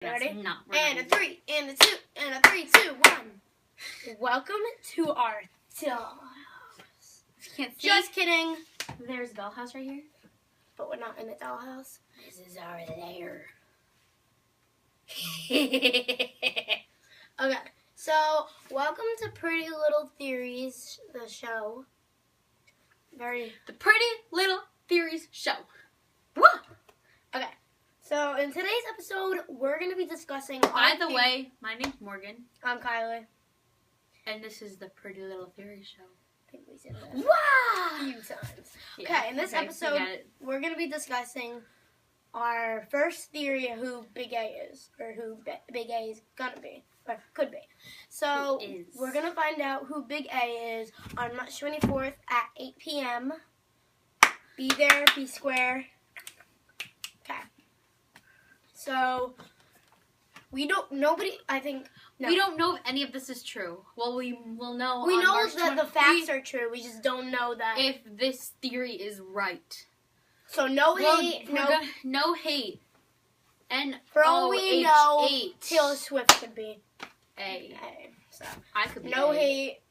Ready? No. And a 3, and a 2, and a 3, 2, 1. Welcome to our dollhouse. Can't see. Just kidding. There's a dollhouse right here. But we're not in the dollhouse. This is our lair. Okay, so welcome to Pretty Little Theories, the show. The Pretty Little Theories show. Woo! Okay, so in today's episode, we're going to be discussing... By the way, my name's Morgan. I'm Kylie. And this is the Pretty Little Theories show. I think we said that Wow! a few times. Yeah, Okay, in this episode, we're going to be discussing our first theory of who Big A is, or who Big A is going to be, or could be. So, we're going to find out who Big A is on March 24th at 8 p.m. Be there, be square. Okay. So, we don't know if any of this is true. Well, we will know. We on know March that the facts are true. We just don't know that if this theory is right. So no hate, no hate. And for all we know, Taylor Swift could be A. So I could be no A. hate.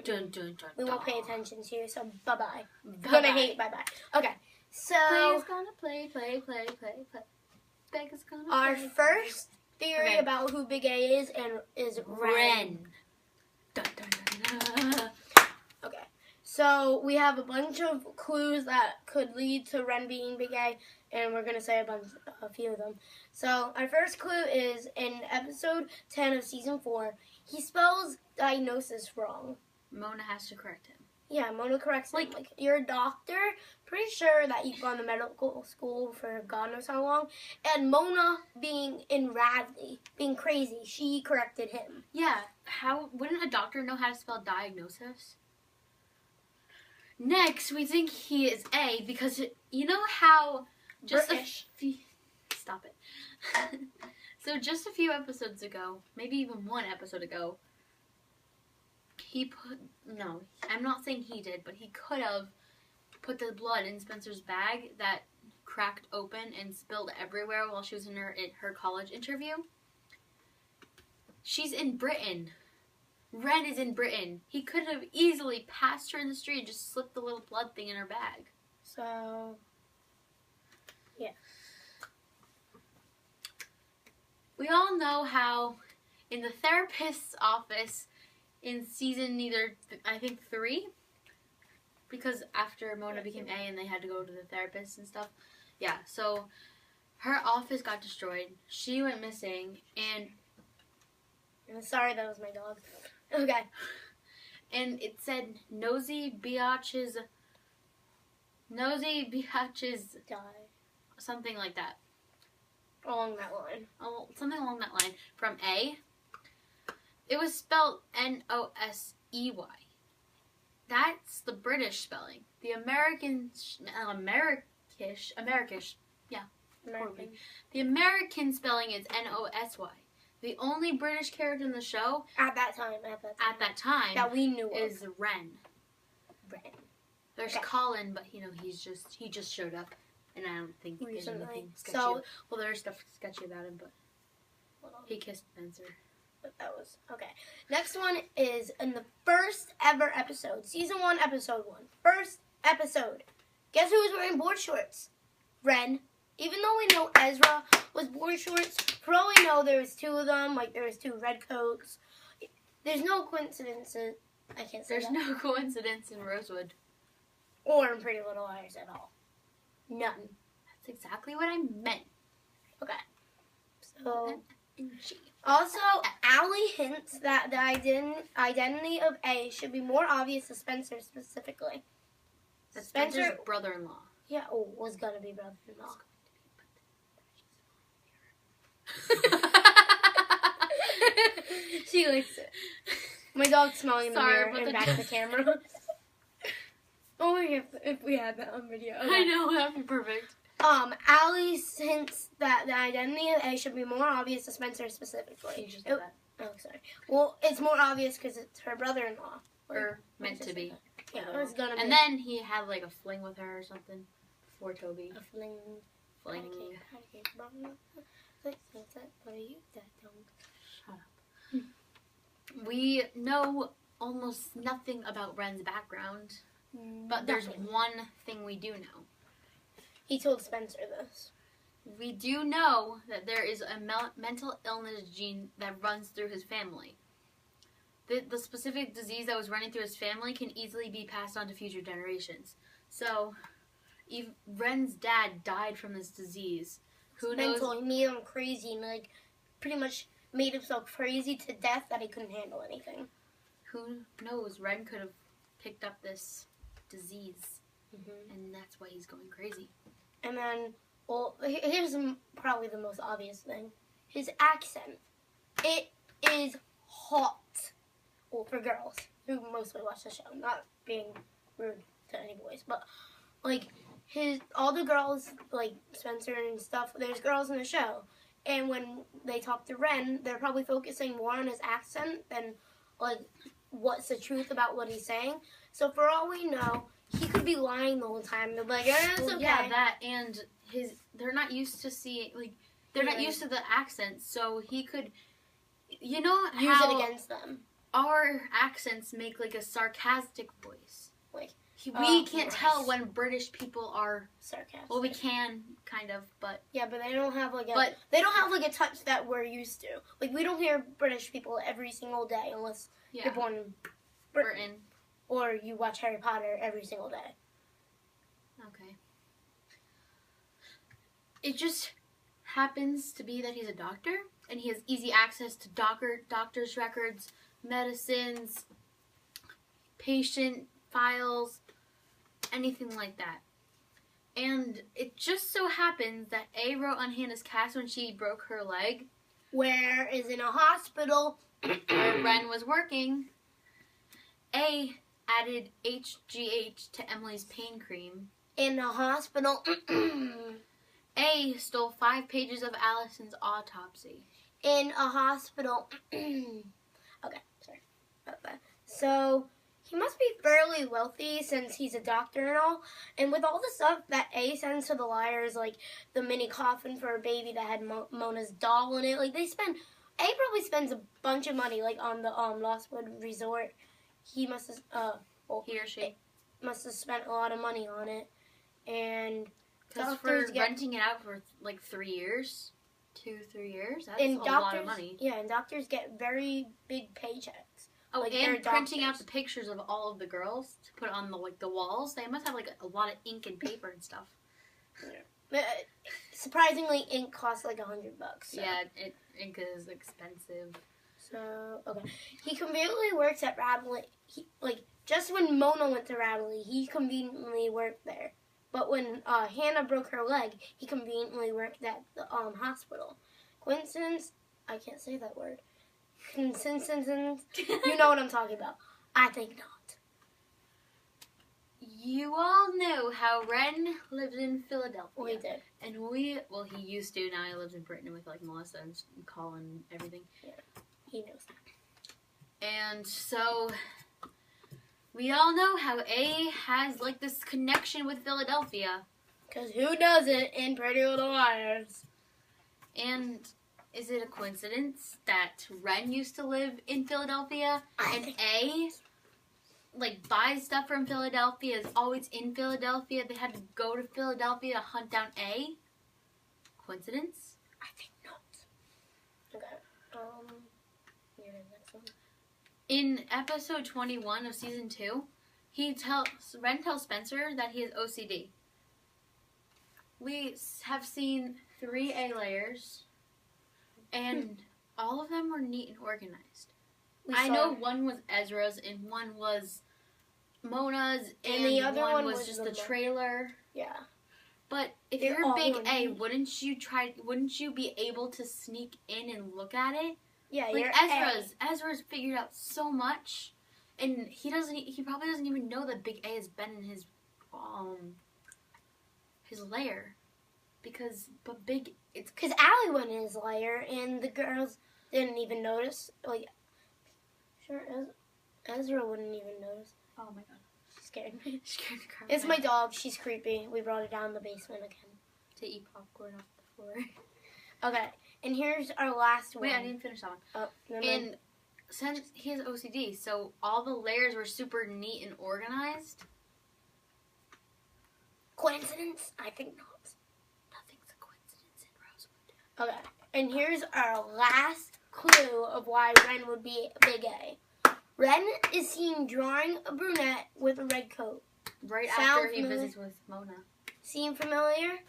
Dun, dun, dun, We won't pay attention to you. So bye bye. Bye-bye. Gonna hate. Bye bye. Okay. So Play's gonna play. Beggar's gonna our play. first theory about who Big A is is Wren. Dun, dun, dun, dun. Okay. So we have a bunch of clues that could lead to Wren being Big A, and we're gonna say a few of them. So our first clue is in episode 10 of season 4. He spells diagnosis wrong. Mona has to correct him. Yeah, Mona corrects him. Like, you're a doctor, pretty sure that you've gone to medical school for God knows how long. And Mona, being in Radley, being crazy, she corrected him. Yeah, how wouldn't a doctor know how to spell diagnosis? Next, we think he is A because you know how stop it. So just a few episodes ago, maybe even one episode ago, I'm not saying he did, but he could have put the blood in Spencer's bag that cracked open and spilled everywhere while she was in her college interview. She's in Britain. Wren is in Britain. He could have easily passed her in the street and just slipped the little blood thing in her bag. So, yeah. We all know how in the therapist's office in season I think 3, because after Mona became A and they had to go to the therapist and stuff. Yeah, so her office got destroyed. She went missing, and I'm sorry, that was my dog. Okay. And it said nosy biatches Die. Something like that. Along that line. Oh, something along that line. From A. It was spelled Nosey. That's the British spelling. The American. Yeah. American. The American spelling is Nosy. The only British character in the show At that time that we knew is Wren. There's Okay. Colin, but he just showed up, and I don't think there's anything sketchy. Well, there's stuff sketchy about him, but he kissed Spencer. But that was okay. Next one is in the first ever episode, season 1, episode 1. First episode. Guess who was wearing board shorts? Wren. Even though we know Ezra was board shorts, for all we know, there was 2 of them. Like, there was 2 red coats. There's no coincidences. I can't say There's no coincidence in Rosewood. Or in Pretty Little Liars at all. None. That's exactly what I meant. Okay. So, also, Allie hints that the identity of A should be more obvious to Spencer specifically. Spencer's brother-in-law. Yeah, was gonna be brother-in-law. She likes it. My dog's smelling in the mirror and back to the camera. Only if we had that on video. Okay. I know, that'd be perfect. Allie hints that the identity of A should be more obvious to Spencer specifically. You just did that. Oh, sorry. Well, it's more obvious because it's her brother-in-law. Or meant to be. Yeah, it was gonna be. And then he had like a fling with her or something before Toby. A fling. Fling. What are you that don't? Shut up. We know almost nothing about Wren's background, but there's one thing we do know. He told Spencer this. We do know that there is a mental illness gene that runs through his family. The specific disease that was running through his family can easily be passed on to future generations. So, Wren's dad died from this disease. Who knows? Mentally made him crazy and like pretty much made himself crazy to death that he couldn't handle anything. Who knows? Wren could have picked up this disease, and that's why he's going crazy. And then, well, here's probably the most obvious thing: his accent. It is hot. Well, for girls who mostly watch the show, not being rude to any boys, but like all the girls, like Spencer and stuff, there's girls in the show, and when they talk to Wren, they're probably focusing more on his accent than like what's the truth about what he's saying. So for all we know, he could be lying the whole time. They're like, it's okay. Yeah, that and they're not used to seeing they're not used to the accent, so he could, you know, use it against them. Our accents make like a sarcastic voice. Like we can't tell when British people are sarcastic. Well, we can kind of, but yeah, but they don't have like a touch that we're used to. Like we don't hear British people every single day unless you're born in Britain or you watch Harry Potter every single day. Okay. It just happens to be that he's a doctor and he has easy access to doctor's records, medicines, patient files, anything like that. And it just so happens that A wrote on Hannah's cast when she broke her leg. Where is in a hospital where Wren was working. A added HGH to Emily's pain cream. In a hospital. A stole 5 pages of Allison's autopsy. In a hospital. Okay, sorry about that. So, he must be fairly wealthy since he's a doctor and all. And with all the stuff that A sends to the liars, like the mini coffin for a baby that had Mona's doll in it, like A probably spends a bunch of money, like on the Lostwood Resort. He must have, he or she must have spent a lot of money on it. And because for renting it out for like 3 years, 2-3 years, that's a lot of money. Yeah, and doctors get very big paychecks. Oh, like and printing out the pictures of all of the girls to put on the walls. They must have like a lot of ink and paper and stuff. Yeah. But, surprisingly, ink costs like $100. So. Yeah, ink is expensive. So okay, he conveniently works at Radley. Just when Mona went to Radley, he conveniently worked there. But when Hannah broke her leg, he conveniently worked at the hospital. Coincidence? I can't say that word. Coincidence? You know what I'm talking about. I think not. You all know how Wren lives in Philadelphia. We did. And he used to. Now he lives in Britain with like Melissa and Colin and everything. Yeah, he knows that. And so we all know how A has like this connection with Philadelphia. Because who doesn't in Pretty Little Liars? And is it a coincidence that Wren used to live in Philadelphia and A buys stuff from Philadelphia, is always in Philadelphia? They had to go to Philadelphia to hunt down A? Coincidence? I think not. Okay. Next one. In episode 21 of season 2, Wren tells Spencer that he has OCD. We have seen 3 A layers, and all of them were neat and organized. I know one was Ezra's, and one was Mona's, and the other one was just the trailer. Yeah. But if you're a big A, wouldn't you be able to sneak in and look at it? Yeah, like Ezra's figured out so much, and he probably doesn't even know that Big A has been in his lair, because Allie went in his lair and the girls didn't even notice. Like, sure, Ezra wouldn't even notice. Oh my god, she scared me. She scared the crap. It's my dog. She's creepy. We brought her down the basement again to eat popcorn off the floor. Okay, And here's our last one. Wait, I didn't finish that one. Oh, never mind. And since he has OCD, so all the layers were super neat and organized. Coincidence? I think not. Nothing's a coincidence in Rosewood. Okay. And here's our last clue of why Wren would be Big A. Wren is seen drawing a brunette with a red coat. Right Sound after he familiar? visits with Mona. Seem familiar?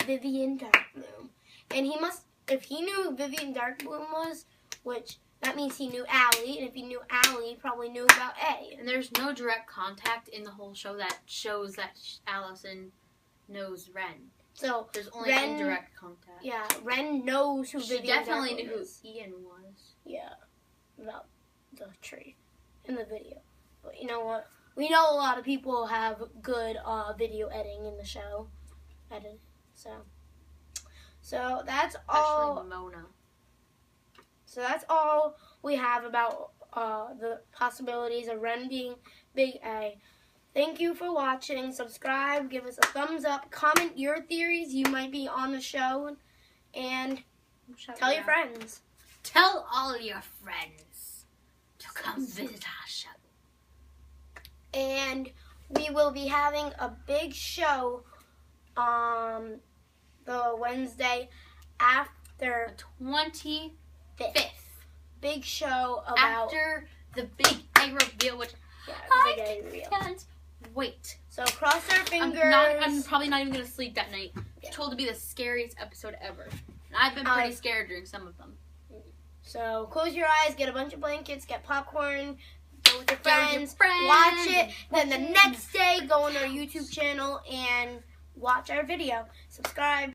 Vivian Darkbloom. And he must, if he knew who Vivian Darkbloom was, which that means he knew Allie, and if he knew Allie, he probably knew about A. And there's no direct contact in the whole show that shows that Allison knows Wren. So there's only Wren, indirect contact. Yeah, Wren knows who She Vivian definitely Darkbloom knew who is. Ian was. Yeah, about the tree in the video. But you know what? We know a lot of people have good video editing in the show. So that's all. Especially Mona. So that's all we have about the possibilities of Wren being Big A. Thank you for watching. Subscribe, give us a thumbs up, comment your theories. You might be on the show, and tell your friends. Tell all your friends to come visit our show. And we will be having a big show the Wednesday after The 25th. Big show about After the Big A reveal, which Big I A reveal. can't wait. So cross our fingers. I'm probably not even going to sleep that night. It's told to be the scariest episode ever. And I've been pretty scared during some of them. So close your eyes, get a bunch of blankets, get popcorn, go with your friends, watch it. Then the next day, go on our YouTube channel and watch our video. Subscribe.